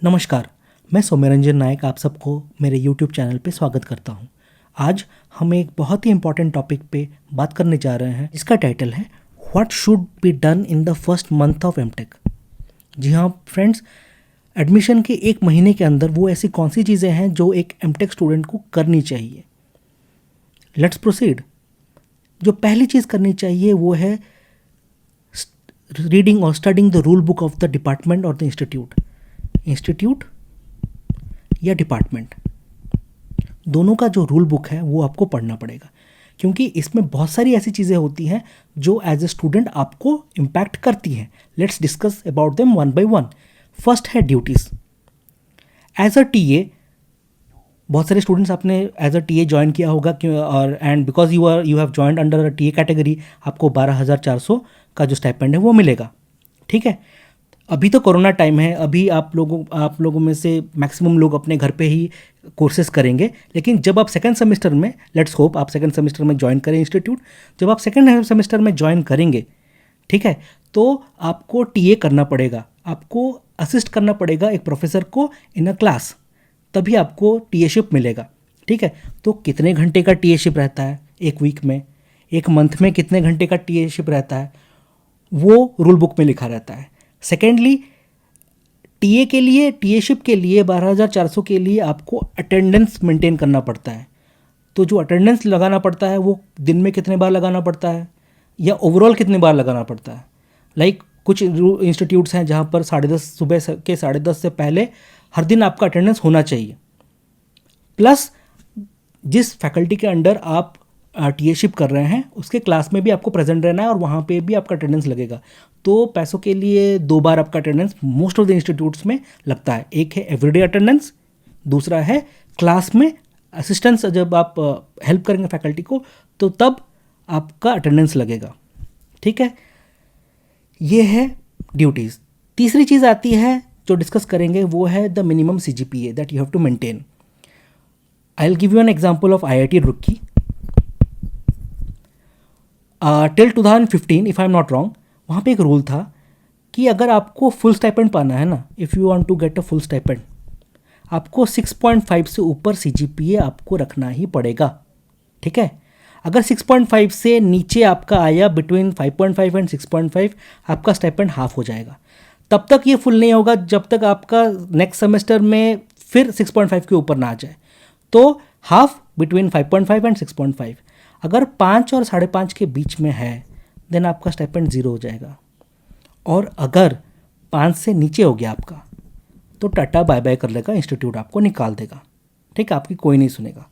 नमस्कार, मैं सौम्यरंजन नायक आप सबको मेरे YouTube चैनल पे स्वागत करता हूँ। आज हम एक बहुत ही इम्पॉर्टेंट टॉपिक पे बात करने जा रहे हैं जिसका टाइटल है what should be done in the first month of MTech. जी हाँ फ्रेंड्स, एडमिशन के एक महीने के अंदर वो ऐसी कौन सी चीज़ें हैं जो एक एमटेक स्टूडेंट को करनी चाहिए। Let's proceed. जो पहली चीज़ करनी चाहिए वो है रीडिंग और studying the rule book of the department और द इंस्टीट्यूट या डिपार्टमेंट, दोनों का जो रूल बुक है वो आपको पढ़ना पड़ेगा, क्योंकि इसमें बहुत सारी ऐसी चीज़ें होती हैं जो एज ए स्टूडेंट आपको इम्पैक्ट करती हैं। Let's discuss about them one by one. First है ड्यूटीज़। एज अ टीए, बहुत सारे स्टूडेंट्स आपने एज अ टीए ज्वाइन किया होगा और and because you have joined under a TA category, आपको 12,400 का जो स्टाइपेंड है वो मिलेगा। ठीक है, अभी तो कोरोना टाइम है, अभी आप लोगों में से मैक्सिमम लोग अपने घर पे ही कोर्सेज करेंगे, लेकिन जब आप सेकंड सेमेस्टर में, लेट्स होप आप सेकंड सेमेस्टर में ज्वाइन करें इंस्टीट्यूट, जब आप सेकंड सेमेस्टर में ज्वाइन करेंगे, ठीक है, तो आपको टीए करना पड़ेगा, आपको असिस्ट करना पड़ेगा एक प्रोफेसर को इन अ क्लास, तभी आपको टीएशिप मिलेगा। ठीक है, तो कितने घंटे का टीएशिप रहता है एक वीक में, एक मंथ में कितने घंटे का टीएशिप रहता है, वो रूल बुक में लिखा रहता है। सेकेंडली, टीए के लिए, टीएशिप के लिए 12,400 के लिए आपको अटेंडेंस मेंटेन करना पड़ता है। तो जो अटेंडेंस लगाना पड़ता है वो दिन में कितने बार लगाना पड़ता है या ओवरऑल कितने बार लगाना पड़ता है। लाइक कुछ इंस्टीट्यूट्स हैं जहाँ पर 10:30 सुबह के 10:30 से पहले हर दिन आपका अटेंडेंस होना चाहिए, प्लस जिस फैकल्टी के अंडर आप टीएशिप कर रहे हैं उसके क्लास में भी आपको प्रेजेंट रहना है और वहाँ पे भी आपका अटेंडेंस लगेगा। तो पैसों के लिए 2 बार आपका attendance most of the institutes में लगता है। एक है एवरीडे अटेंडेंस, दूसरा है क्लास में असिस्टेंस, जब आप हेल्प करेंगे फैकल्टी को तो तब आपका अटेंडेंस लगेगा। ठीक है, ये है ड्यूटीज़। तीसरी चीज़ आती है जो डिस्कस करेंगे वो है the minimum CGPA that you have to maintain. I will give you an example of IIT Roorkee. Till 2015 if I am not wrong, वहाँ पे एक रूल था कि अगर आपको फुल स्टाइपेंड पाना है ना, if you want to get a full stipend, आपको 6.5 से ऊपर CGPA आपको रखना ही पड़ेगा। ठीक है, अगर 6.5 से नीचे आपका आया, बिटवीन 5.5 एंड 6.5, आपका स्टाइपेंड हाफ हो जाएगा। तब तक ये फुल नहीं होगा जब तक आपका नेक्स्ट सेमेस्टर में फिर 6.5 के ऊपर ना आ जाए। तो हाफ बिटवीन 5.5 एंड 6.5। अगर 5 और 5.5 के बीच में है देन आपका स्टाइपेंड 0 हो जाएगा, और अगर 5 से नीचे हो गया आपका तो टाटा बाय बाय कर लेगा, इंस्टीट्यूट आपको निकाल देगा। ठीक है, आपकी कोई नहीं सुनेगा।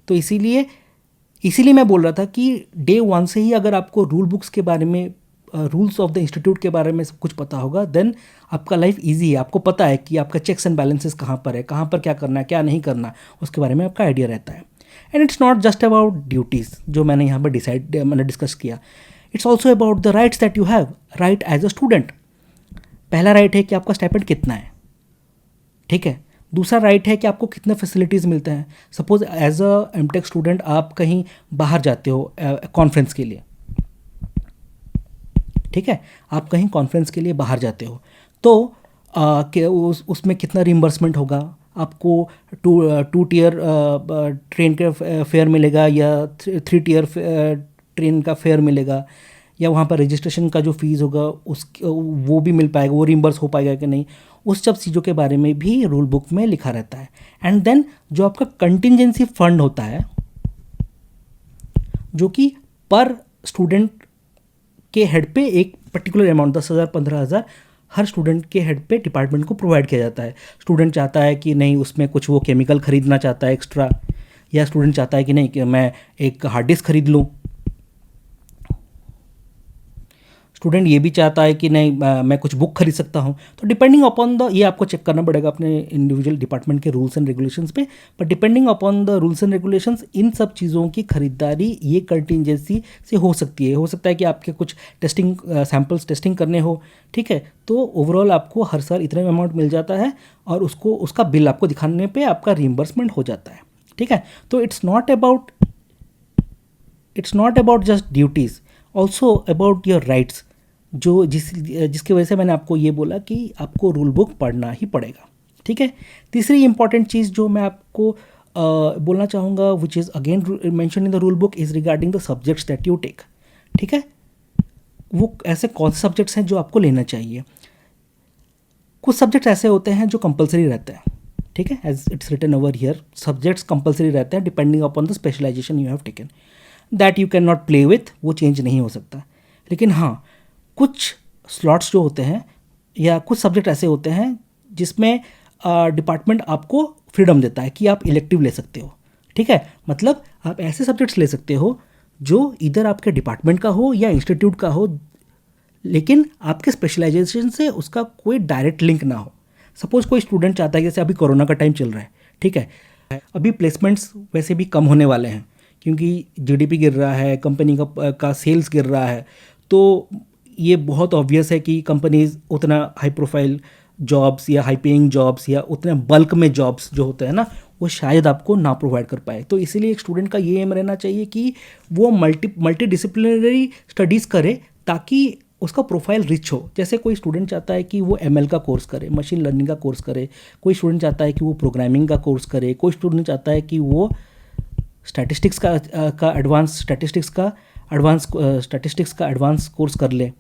तो इसीलिए मैं बोल रहा था कि डे 1 से ही अगर आपको रूल बुक्स के बारे में, रूल्स ऑफ द इंस्टीट्यूट के बारे में सब कुछ पता होगा, देन आपका लाइफ ईजी है। आपको पता है कि आपका चेक्स एंड बैलेंसेस कहाँ पर है, कहाँ पर क्या करना है, क्या नहीं करना, उसके बारे में आपका आइडिया रहता है। And it's not just about duties जो मैंने यहाँ पर मैंने डिस्कस किया, it's also about the rights that you have right as a student. पहला राइट है कि आपका स्टाइपेंड कितना है। ठीक है, दूसरा राइट है कि आपको कितने फैसिलिटीज़ मिलते हैं। Suppose as a MTech student आप कहीं बाहर जाते हो कॉन्फ्रेंस के लिए, ठीक है, आप कहीं कॉन्फ्रेंस के लिए बाहर जाते हो तो उसमें कितना रिम्बर्समेंट होगा आपको। टू टियर ट्रेन का फेयर मिलेगा या 3 टियर ट्रेन का फेयर मिलेगा, या वहाँ पर रजिस्ट्रेशन का जो फीस होगा वो भी मिल पाएगा, वो रिम्बर्स हो पाएगा कि नहीं, उस सब चीज़ों के बारे में भी रूल बुक में लिखा रहता है। एंड देन जो आपका कंटिजेंसी फंड होता है, जो कि पर स्टूडेंट के हेड पे एक पर्टिकुलर अमाउंट 10,000 15,000 हर स्टूडेंट के हेड पे डिपार्टमेंट को प्रोवाइड किया जाता है। स्टूडेंट चाहता है कि नहीं उसमें कुछ वो केमिकल खरीदना चाहता है एक्स्ट्रा, या स्टूडेंट चाहता है कि नहीं कि मैं एक हार्ड डिस्क खरीद लूँ, स्टूडेंट ये भी चाहता है कि नहीं मैं कुछ बुक खरीद सकता हूँ। तो डिपेंडिंग अपॉन द, ये आपको चेक करना पड़ेगा अपने इंडिविजुअल डिपार्टमेंट के रूल्स एंड रेगुलेशंस पे, पर depending upon the rules and regulations इन सब चीज़ों की खरीदारी ये कंटिजेंसी से हो सकती है। हो सकता है कि आपके कुछ टेस्टिंग सैम्पल्स टेस्टिंग करने हो, ठीक है, तो ओवरऑल आपको हर साल इतना अमाउंट मिल जाता है और उसका बिल आपको दिखाने पर आपका रीइंबर्समेंट हो जाता है। ठीक है, तो it's not about just duties, also about your rights, जिसकी वजह से मैंने आपको ये बोला कि आपको रूल बुक पढ़ना ही पड़ेगा। ठीक है। तीसरी इंपॉर्टेंट चीज़ जो मैं आपको बोलना चाहूँगा, which is again mention in the rule book, is regarding the subjects that you take. ठीक है, वो ऐसे कौन से सब्जेक्ट्स हैं जो आपको लेना चाहिए। कुछ सब्जेक्ट्स ऐसे होते हैं जो कंपलसरी रहते हैं, ठीक है, as it's written over here, subjects compulsory रहते हैं depending upon the specialisation you have taken, that you can not play with, वो चेंज नहीं हो सकता। लेकिन हाँ, कुछ स्लॉट्स जो होते हैं या कुछ सब्जेक्ट ऐसे होते हैं जिसमें डिपार्टमेंट आपको फ्रीडम देता है कि आप इलेक्टिव ले सकते हो। ठीक है, मतलब आप ऐसे सब्जेक्ट्स ले सकते हो जो इधर आपके डिपार्टमेंट का हो या इंस्टीट्यूट का हो, लेकिन आपके स्पेशलाइजेशन से उसका कोई डायरेक्ट लिंक ना हो। सपोज कोई स्टूडेंट चाहता है, जैसे अभी कोरोना का टाइम चल रहा है, ठीक है, अभी प्लेसमेंट्स वैसे भी कम होने वाले हैं क्योंकि जीडीपी गिर रहा है, कंपनी का सेल्स गिर रहा है, तो ये बहुत ऑब्वियस है कि कंपनीज उतना हाई प्रोफाइल जॉब्स या हाई पेइंग जॉब्स या उतने बल्क में जॉब्स जो होते हैं ना, वो शायद आपको ना प्रोवाइड कर पाए। तो इसीलिए एक स्टूडेंट का ये एम रहना चाहिए कि वो मल्टी डिसिप्लिनरी स्टडीज़ करे ताकि उसका प्रोफाइल रिच हो। जैसे कोई स्टूडेंट चाहता है कि वो एमएल का कोर्स करे, मशीन लर्निंग का कोर्स करे, कोई स्टूडेंट चाहता है कि वो प्रोग्रामिंग का कोर्स करे, कोई स्टूडेंट चाहता है कि वो स्टैटिस्टिक्स का एडवांस कोर्स कर ले।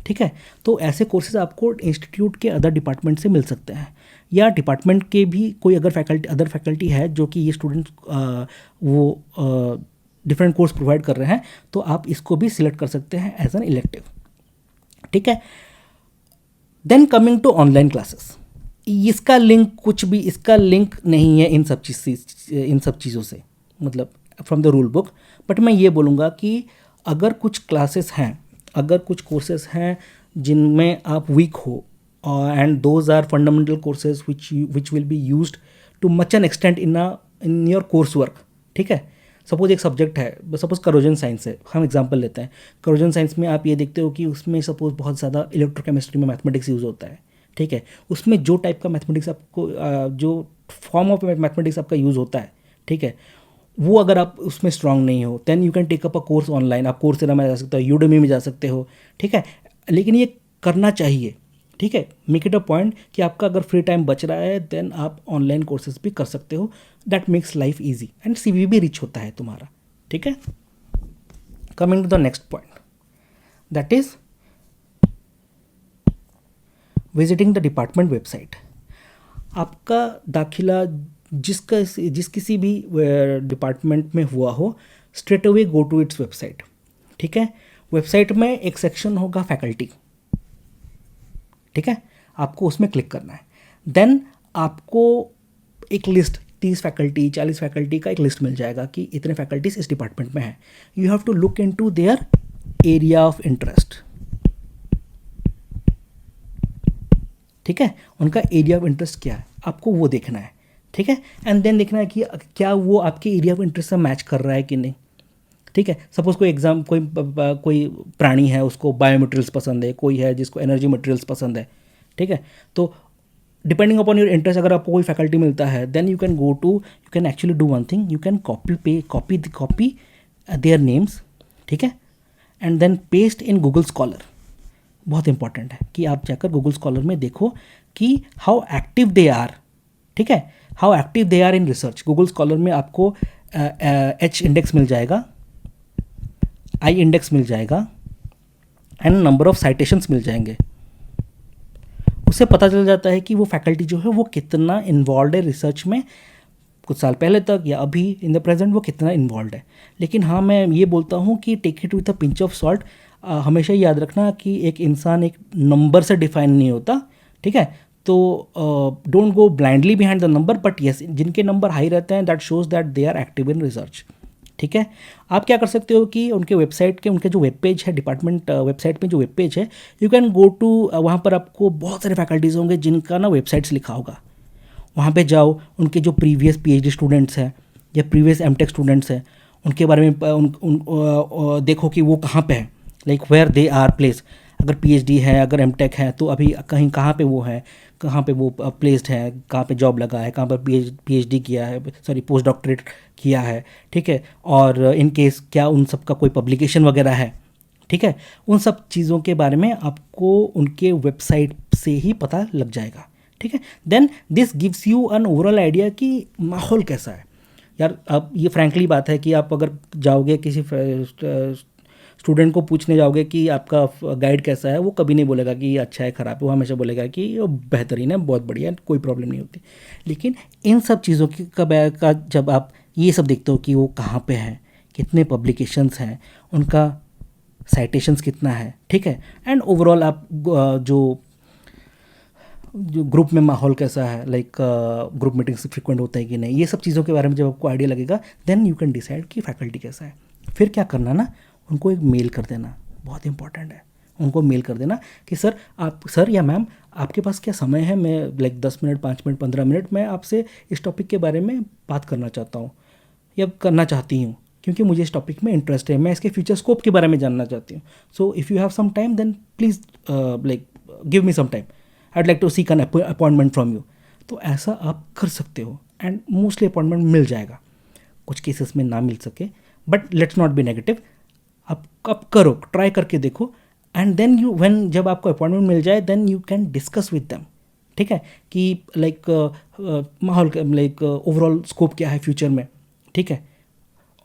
ठीक है, तो ऐसे कोर्सेज आपको इंस्टीट्यूट के अदर डिपार्टमेंट से मिल सकते हैं, या डिपार्टमेंट के भी कोई अगर फैकल्टी है जो कि ये स्टूडेंट वो डिफरेंट कोर्स प्रोवाइड कर रहे हैं, तो आप इसको भी सिलेक्ट कर सकते हैं एज एन इलेक्टिव। ठीक है, then coming to online classes, इसका लिंक नहीं है इन सब चीज़ों से, मतलब from the rule book. But मैं ये बोलूँगा कि अगर कुछ क्लासेस हैं, अगर कुछ कोर्सेज हैं जिनमें आप वीक हो, and those are fundamental courses which will be used to much an extent in your course work. ठीक है, सपोज एक सब्जेक्ट है, सपोज करोजन साइंस है, हम एग्जांपल लेते हैं। करोजन साइंस में आप ये देखते हो कि उसमें सपोज बहुत ज़्यादा इलेक्ट्रोकेमिस्ट्री में मैथमेटिक्स यूज़ होता है। ठीक है, उसमें जो टाइप का मैथमेटिक्स आपको जो फॉर्म ऑफ मैथमेटिक्स आपका यूज़ होता है, ठीक है, वो अगर आप उसमें स्ट्रांग नहीं हो, then you can take up a course online. आप कोर्सेरा में जा सकते हो, यूडेमी में जा सकते हो। ठीक है, लेकिन ये करना चाहिए। ठीक है, मेक इट अ पॉइंट कि आपका अगर फ्री टाइम बच रहा है, देन आप ऑनलाइन कोर्सेज भी कर सकते हो। That makes life easy and CV भी रिच होता है तुम्हारा। ठीक है, coming to the next point, that is visiting the department website. आपका दाखिला जिस किसी भी डिपार्टमेंट में हुआ हो, straight away go to its website. ठीक है, वेबसाइट में एक सेक्शन होगा फैकल्टी। ठीक है, आपको उसमें क्लिक करना है। देन आपको एक लिस्ट 30 फैकल्टी 40 फैकल्टी का एक लिस्ट मिल जाएगा कि इतने फैकल्टीज इस डिपार्टमेंट में हैं। You have to look into their area of interest. ठीक है, उनका एरिया ऑफ इंटरेस्ट क्या है, आपको वो देखना है। ठीक है, एंड देन देखना है कि क्या वो आपके एरिया ऑफ इंटरेस्ट से मैच कर रहा है कि नहीं। ठीक है, सपोज कोई प्राणी है, उसको बायो मटेरियल्स पसंद है, कोई है जिसको एनर्जी मटेरियल्स पसंद है। ठीक है, तो डिपेंडिंग अपॉन योर इंटरेस्ट अगर आपको कोई फैकल्टी मिलता है, then you can actually do one thing, you can copy their names. ठीक है, and then paste in Google Scholar. बहुत इंपॉर्टेंट है कि आप जाकर गूगल स्कॉलर में देखो कि हाउ एक्टिव दे आर। ठीक है, how active they are in research. Google Scholar में आपको एच इंडेक्स मिल जाएगा, आई इंडेक्स मिल जाएगा, एंड नंबर ऑफ साइटेशंस मिल जाएंगे। उससे पता चल जाता है कि वो फैकल्टी जो है वो कितना इन्वॉल्व है रिसर्च में, कुछ साल पहले तक या अभी इन द प्रेजेंट वो कितना इन्वॉल्व है। लेकिन हाँ, मैं ये बोलता हूँ कि take it with a pinch of salt. हमेशा याद रखना कि एक इंसान एक नंबर से डिफाइन नहीं होता। ठीक है, तो don't go blindly behind the number, but yes, जिनके नंबर हाई रहते हैं that shows that they are active in research. ठीक है, आप क्या कर सकते हो कि उनके वेबसाइट के उनके जो वेब पेज है, डिपार्टमेंट वेबसाइट में जो वेब पेज है, यू कैन गो टू, वहाँ पर आपको बहुत सारे फैकल्टीज़ होंगे जिनका ना वेबसाइट्स लिखा होगा। वहाँ पे जाओ, उनके जो प्रीवियस पीएचडी स्टूडेंट्स हैं या प्रीवियस एमटेक स्टूडेंट्स हैं, उनके बारे में देखो कि वो कहाँ पे है, like where they are place. अगर पीएचडी है, अगर एमटेक है, तो अभी कहाँ पे वो है, कहाँ पे वो प्लेस्ड है, कहाँ पे जॉब लगा है, कहाँ पर पीएचडी किया है, सॉरी पोस्ट डॉक्टरेट किया है। ठीक है, और इन केस क्या उन सब का कोई पब्लिकेशन वगैरह है। ठीक है, उन सब चीज़ों के बारे में आपको उनके वेबसाइट से ही पता लग जाएगा। ठीक है। Then this gives you an overall idea कि माहौल कैसा है। यार अब ये फ्रैंकली बात है कि आप अगर जाओगे किसी स्टूडेंट को पूछने जाओगे कि आपका गाइड कैसा है, वो कभी नहीं बोलेगा कि ये अच्छा है ख़राब है, वो हमेशा बोलेगा कि ये बेहतरीन है, बहुत बढ़िया है, कोई प्रॉब्लम नहीं होती। लेकिन इन सब चीज़ों की का जब आप ये सब देखते हो कि वो कहाँ पे है, कितने पब्लिकेशंस हैं, उनका साइटेशंस कितना है, ठीक है, एंड ओवरऑल आप जो ग्रुप में माहौल कैसा है, लाइक ग्रुप मीटिंग्स फ्रिक्वेंट होता है कि नहीं, ये सब चीज़ों के बारे में जब आपको आइडिया लगेगा, देन यू कैन डिसाइड कि फैकल्टी कैसा है। फिर क्या करना ना, उनको एक मेल कर देना, बहुत इंपॉर्टेंट है। उनको मेल कर देना कि सर या मैम आपके पास क्या समय है, मैं लाइक 10 मिनट 5 मिनट 15 मिनट मैं आपसे इस टॉपिक के बारे में बात करना चाहता हूँ या करना चाहती हूँ, क्योंकि मुझे इस टॉपिक में इंटरेस्ट है, मैं इसके फ्यूचर स्कोप के बारे में जानना चाहती हूँ। So if you have some time then please like give me some time, I'd like to seek an appointment from you. तो ऐसा आप कर सकते हो एंड मोस्टली अपॉइंटमेंट मिल जाएगा। कुछ केसेस में ना मिल सके, but let's not be negative. आप करो, ट्राई करके देखो, एंड देन जब आपको अपॉइंटमेंट मिल जाए then you can discuss with them, ठीक है, कि लाइक माहौल लाइक ओवरऑल स्कोप क्या है फ्यूचर में, ठीक है,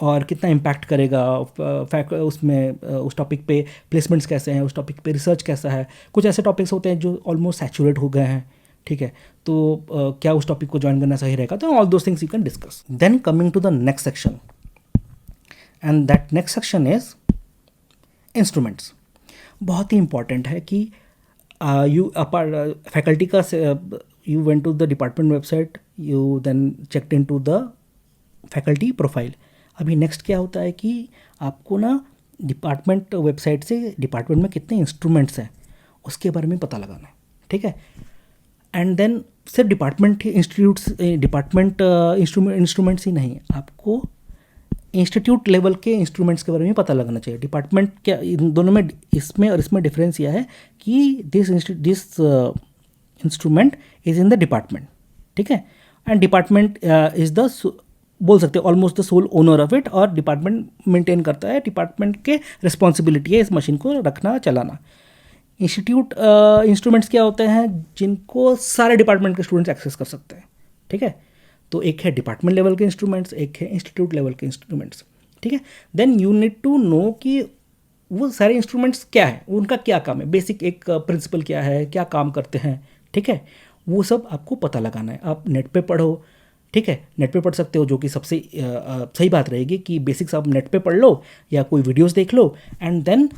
और कितना इम्पैक्ट करेगा उसमें उस टॉपिक पे प्लेसमेंट्स कैसे हैं, उस टॉपिक पे रिसर्च कैसा है। कुछ ऐसे टॉपिक्स होते हैं जो ऑलमोस्ट सैचुरेट हो गए हैं, ठीक है, तो क्या उस टॉपिक को ज्वाइन करना सही रहेगा। तो all those things you can discuss. Then coming to the next section, and that next section is instruments. बहुत ही इंपॉर्टेंट है कि फैकल्टी का you went to the department website, you then checked in to the faculty profile. अभी next क्या होता है कि आपको ना डिपार्टमेंट वेबसाइट से डिपार्टमेंट में कितने इंस्ट्रूमेंट्स हैं उसके बारे में पता लगाना है, ठीक है। एंड देन सिर्फ डिपार्टमेंट इंस्ट्रूमेंट्स ही नहीं, आपको इंस्टीट्यूट लेवल के इंस्ट्रूमेंट्स के बारे में पता लगना चाहिए। डिपार्टमेंट क्या, इन दोनों में इसमें और इसमें डिफरेंस यह है कि this instrument is in the department, ठीक है, एंड डिपार्टमेंट इज़ द बोल सकते हैं almost the sole owner of it, और डिपार्टमेंट मेंटेन करता है, डिपार्टमेंट के रिस्पॉन्सिबिलिटी है इस मशीन को रखना चलाना। इंस्टीट्यूट इंस्ट्रूमेंट्स क्या होते हैं जिनको सारे डिपार्टमेंट के स्टूडेंट्स एक्सेस कर सकते हैं, ठीक है। तो एक है डिपार्टमेंट लेवल के इंस्ट्रूमेंट्स, एक है इंस्टीट्यूट लेवल के इंस्ट्रूमेंट्स, ठीक है। Then you need to know कि वो सारे इंस्ट्रूमेंट्स क्या है, उनका क्या काम है, बेसिक एक प्रिंसिपल क्या है, क्या काम करते हैं, ठीक है, वो सब आपको पता लगाना है। आप नेट पे पढ़ो, ठीक है, नेट पे पढ़ सकते हो, जो कि सबसे सही बात रहेगी कि बेसिक्स आप नेट पे पढ़ लो या कोई वीडियोस देख लो, एंड देन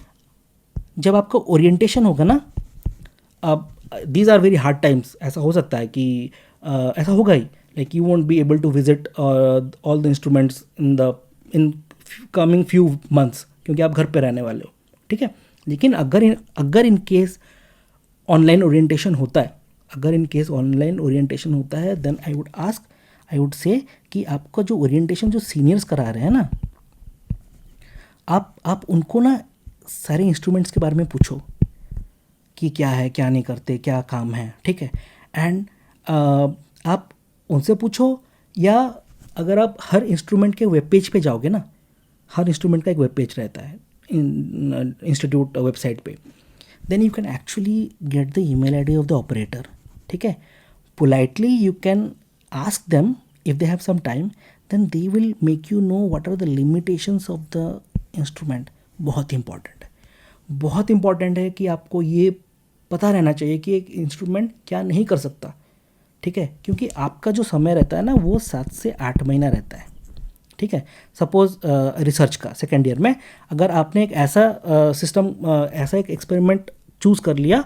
जब आपका ओरिएंटेशन होगा ना, अब these are very hard times, ऐसा हो सकता है कि ऐसा होगा ही, like you won't be able to visit all the instruments in coming few months, क्योंकि आप घर पे रहने वाले हो, ठीक है। लेकिन अगर इन केस ऑनलाइन ओरिएंटेशन होता है, देन आई वुड से कि आपका जो ओरिएंटेशन जो सीनियर्स करा रहे हैं ना, आप उनको ना सारे इंस्ट्रूमेंट्स के बारे में पूछो कि क्या है, क्या नहीं करते, क्या काम है, ठीक है। एंड आप उनसे पूछो, या अगर आप हर इंस्ट्रूमेंट के वेब पेज पे जाओगे ना, हर इंस्ट्रूमेंट का एक वेब पेज रहता है इंस्टीट्यूट वेबसाइट पे, then you can actually get the email ID of the operator, ठीक है। Politely you can ask them if they have some time, then they will make you know what are the limitations of the instrument। बहुत important है कि आपको ये पता रहना चाहिए कि एक इंस्ट्रूमेंट क्या नहीं कर सकता, ठीक है, क्योंकि आपका जो समय रहता है ना वो 7 से 8 महीना रहता है, ठीक है। सपोज रिसर्च का सेकेंड ईयर में अगर आपने एक ऐसा सिस्टम ऐसा एक एक्सपेरिमेंट चूज़ कर लिया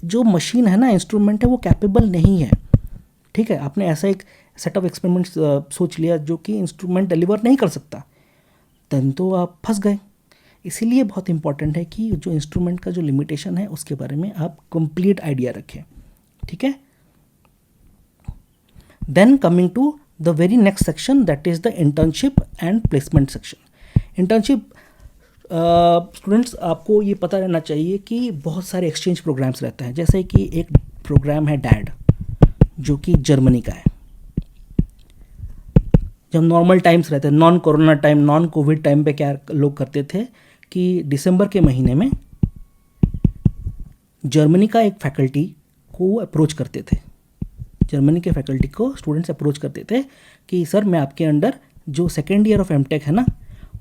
जो मशीन है ना, इंस्ट्रूमेंट है, वो कैपेबल नहीं है, ठीक है, आपने ऐसा एक सेट ऑफ एक्सपेरिमेंट्स सोच लिया जो कि इंस्ट्रूमेंट डिलीवर नहीं कर सकता, तब तो आप फंस गए। इसीलिए बहुत इंपॉर्टेंट है कि जो इंस्ट्रूमेंट का जो लिमिटेशन है उसके बारे में आप कंप्लीट आइडिया रखें, ठीक है। Then coming to the very next section, that is the internship and placement section. Internship students आपको ये पता रहना चाहिए कि बहुत सारे एक्सचेंज प्रोग्राम्स रहते हैं, जैसे कि एक प्रोग्राम है डैड जो कि जर्मनी का है। जब नॉर्मल टाइम्स रहते हैं, non corona time, non Covid time पे क्या लोग करते थे कि दिसंबर के महीने में जर्मनी का एक फैकल्टी को अप्रोच करते थे, जर्मनी के फैकल्टी को स्टूडेंट्स अप्रोच करते थे कि सर मैं आपके अंडर जो सेकेंड ईयर ऑफ एमटेक है ना,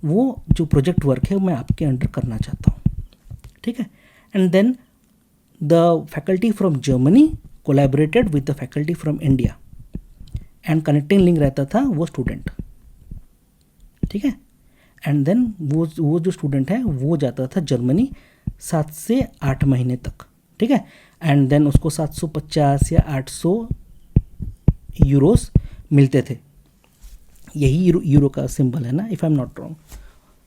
वो जो प्रोजेक्ट वर्क है मैं आपके अंडर करना चाहता हूँ, ठीक है। And then the faculty from Germany collaborated with the faculty from India and connecting link रहता था वो स्टूडेंट, ठीक है। एंड देन वो जो स्टूडेंट है वो जाता था जर्मनी 7 से 8 महीने तक, ठीक है। एंड देन उसको 750 या 800 यूरोस मिलते थे, यही यूरो का सिंबल है ना, if I am not wrong.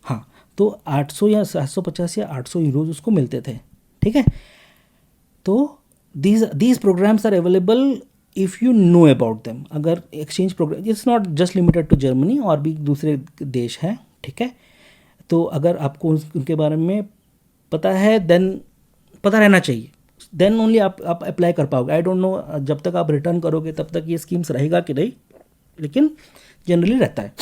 हाँ, तो 800 या 750 या 800 यूरोज उसको मिलते थे, ठीक है। तो these programmes are available if you know about them. अगर exchange programme, it's not just limited to Germany, और भी दूसरे देश हैं, ठीक है। तो अगर आपको उनके बारे में पता है, देन पता रहना चाहिए, देन ओनली आप अप्लाई कर पाओगे। आई डोंट नो जब तक आप रिटर्न करोगे तब तक ये स्कीम्स रहेगा कि नहीं, लेकिन जनरली रहता है।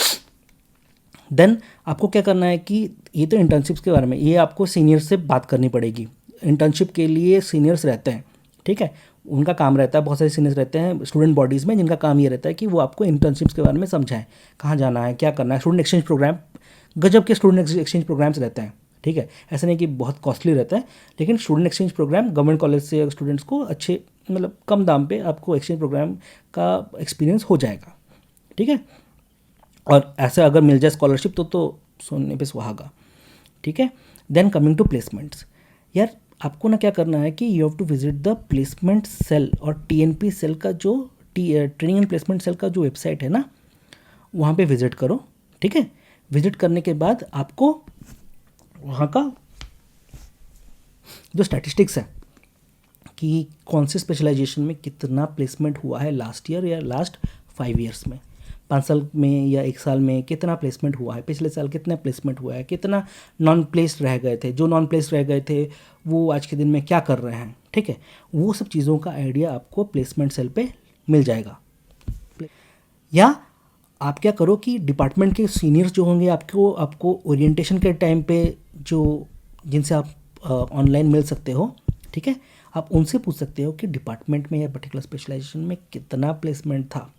देन आपको क्या करना है कि ये तो इंटर्नशिप्स के बारे में, ये आपको सीनियर से बात करनी पड़ेगी। इंटर्नशिप के लिए सीनियर्स रहते हैं, ठीक है, उनका काम रहता है, बहुत सारे सीनियर्स रहते हैं स्टूडेंट बॉडीज़ में, जिनका काम ये रहता है कि वो आपको इंटर्नशिप्स के बारे में समझाएं, कहाँ जाना है, क्या करना है। स्टूडेंट एक्सचेंज प्रोग्राम, गजब के स्टूडेंट एक्सचेंज प्रोग्राम्स रहते हैं, ठीक है। ऐसा नहीं कि बहुत कॉस्टली रहता है, लेकिन student exchange programme government college से स्टूडेंट्स को अच्छे, मतलब कम दाम पे आपको एक्सचेंज प्रोग्राम का एक्सपीरियंस हो जाएगा, ठीक है। और ऐसा अगर मिल जाए स्कॉलरशिप तो सोने पे सुहागा, ठीक है। देन कमिंग टू प्लेसमेंट्स, यार आपको ना क्या करना है कि you have to visit the placement cell और टीएनपी सेल का जो ट्रेनिंग एंड प्लेसमेंट सेल का जो वेबसाइट है ना, वहाँ पे विजिट करो, ठीक है। विजिट करने के बाद आपको वहाँ का जो स्टैटिस्टिक्स है कि कौन से स्पेशलाइजेशन में कितना प्लेसमेंट हुआ है लास्ट ईयर या लास्ट 5 ईयर्स में, 5 साल में या 1 साल में कितना प्लेसमेंट हुआ है, पिछले साल कितना प्लेसमेंट हुआ है, कितना नॉन प्लेस्ड रह गए थे, जो नॉन प्लेस्ड रह गए थे वो आज के दिन में क्या कर रहे हैं, ठीक है। वो सब चीज़ों का आइडिया आपको प्लेसमेंट सेल पे मिल जाएगा। या आप क्या करो कि डिपार्टमेंट के सीनियर्स जो होंगे आपको ओरिएंटेशन के टाइम पे जो जिनसे आप ऑनलाइन मिल सकते हो, ठीक है, आप उनसे पूछ सकते हो कि डिपार्टमेंट में या पर्टिकुलर स्पेशलाइजेशन में कितना प्लेसमेंट था,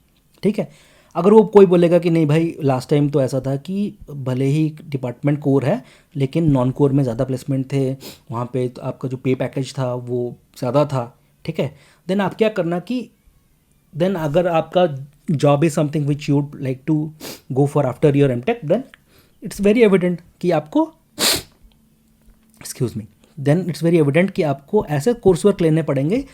ठीक है। अगर वो कोई बोलेगा कि नहीं भाई लास्ट टाइम तो ऐसा था कि भले ही डिपार्टमेंट कोर है लेकिन नॉन कोर में ज़्यादा प्लेसमेंट थे, वहाँ पे तो आपका जो पे पैकेज था वो ज़्यादा था, ठीक है। देन आप क्या करना कि देन अगर आपका job is something which you like to go for after your MTech, then it's very evident कि आपको इट्स वेरी एविडेंट कि आपको ऐसे कोर्स वर्क लेने पड़ेंगे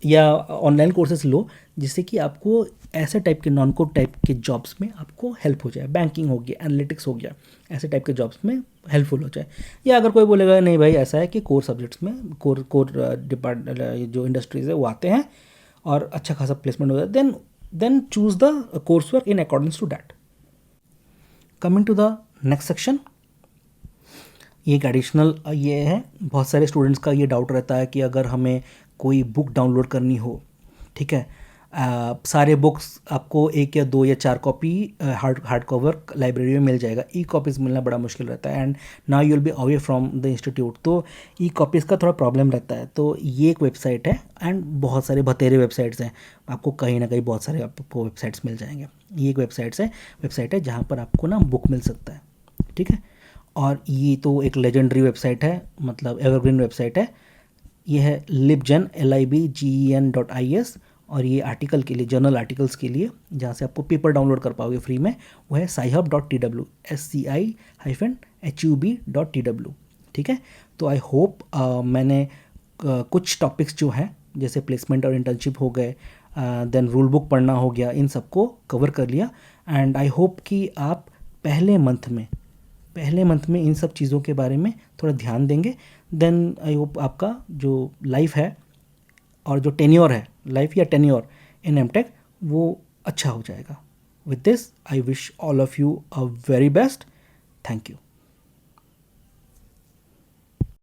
या ऑनलाइन कोर्सेज लो जिससे कि आपको ऐसे टाइप के नॉन कोर टाइप के जॉब्स में आपको हेल्प हो जाए। बैंकिंग हो गया, एनालिटिक्स हो गया, ऐसे टाइप के जॉब्स में हेल्पफुल हो जाए। या अगर कोई बोलेगा नहीं भाई ऐसा है कि कोर सब्जेक्ट्स में कोर डिपार्टमेंट जो इंडस्ट्रीज है वो आते हैं और अच्छा खासा प्लेसमेंट हो जाए, then choose the course work in accordings to that. Coming to the next section, ये एक एडिशनल ये है, बहुत सारे स्टूडेंट्स का ये डाउट रहता है कि अगर हमें कोई बुक डाउनलोड करनी हो, ठीक है, सारे बुक्स आपको 1 या 2 या 4 कॉपी हार्ड कवर लाइब्रेरी में मिल जाएगा, ई कॉपीज़ मिलना बड़ा मुश्किल रहता है। And now you will be away from the institute, तो ई कॉपीज़ का थोड़ा प्रॉब्लम रहता है। तो ये एक वेबसाइट है एंड बहुत सारे बतेरे वेबसाइट्स हैं, आपको कहीं ना कहीं बहुत सारे आपको वेबसाइट्स मिल जाएंगे। ये एक वेबसाइट है जहाँ पर आपको ना बुक मिल सकता है, ठीक है। और ये तो एक लेजेंडरी वेबसाइट है, मतलब एवरग्रीन वेबसाइट है। ये है libgen libgen.is और ये आर्टिकल के लिए, जर्नल आर्टिकल्स के लिए जहाँ से आपको पेपर डाउनलोड कर पाओगे फ्री में, वो है scihub.tw SCIHUB.tw, ठीक है। तो आई होप मैंने कुछ टॉपिक्स जो हैं जैसे प्लेसमेंट और इंटर्नशिप हो गए, देन रूल बुक पढ़ना हो गया, इन सबको कवर कर लिया। एंड आई होप कि आप पहले मंथ में इन सब चीज़ों के बारे में थोड़ा ध्यान देंगे। देन आई होप आपका जो लाइफ है और जो टेन्योर है, लाइफ या टेन्योर इन एमटेक, वो अच्छा हो जाएगा। With this I wish all of you a very best. Thank you.